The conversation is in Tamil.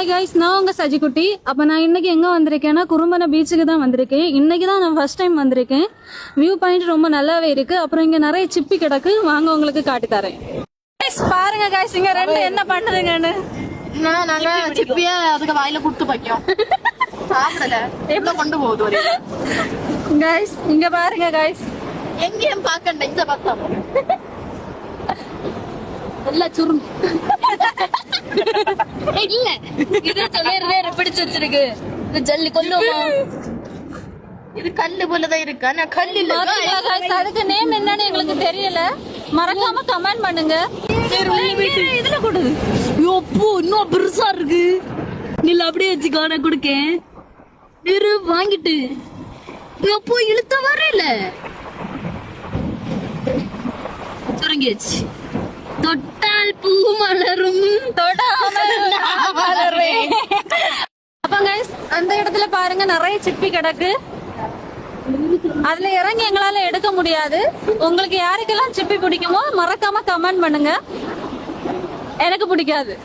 ஹாய் கைஸ், நான் உங்க சஜிக்குட்டி. அப்ப நான் இன்னைக்கு எங்க வந்திருக்கேன்னா குறும்பன பீச்சுக்கு தான் வந்திருக்கேன். இன்னைக்கு தான் நான் ஃபர்ஸ்ட் டைம் வந்திருக்கேன். வியூ பாயிண்ட் ரொம்ப நல்லாவே இருக்கு. அப்புறம் இங்க நிறைய சிப்பி கிடக்கு, வாங்க உங்களுக்கு காட்டி தரேன். பாருங்க கைஸ், இங்க ரெண்டு என்ன பண்ணுதுங்கன்னு. நாங்க சிப்பிய அதுக்கு வாயில குடுத்து வைக்கோம். சாப்பிடல எவ்வளவு கொண்டு போகுது கைஸ். இங்க பாருங்க கைஸ், எங்கேயும் பாக்கண்ட இந்த பக்கம் எல்லாம் சுருங்க இல்ல இது சொல்லிடுறேன் பிடிச்சு வச்சிருக்கு. இது ஜல்லி கொல்லுமா, இது கல்லு போலதான் இருக்கு. ஆனா கல் இல்ல. அதுக்கு நேம் என்னன்னு எங்களுக்கு தெரியல, மறக்காம கமெண்ட் பண்ணுங்க. இதுல கொடு. யோப்போ இன்னும் பெருசா இருக்கு. நீல அப்படியே வச்சுக்கோ, நான் கொடுக்கேன். இரு வாங்கிட்டு யோப்போ இழுத்த வரல சுருங்கிச்சு. தொட்டால் பூ மலரும், தொடாமல் மலரும். அப்ப கைஸ், அந்த இடத்துல பாருங்க நிறைய சிப்பி கிடக்கு. அதுல இறங்கி எங்களால எடுக்க முடியாது. உங்களுக்கு யாருக்கெல்லாம் சிப்பி பிடிக்குமோ மறக்காம கமெண்ட் பண்ணுங்க. எனக்கு பிடிக்காது.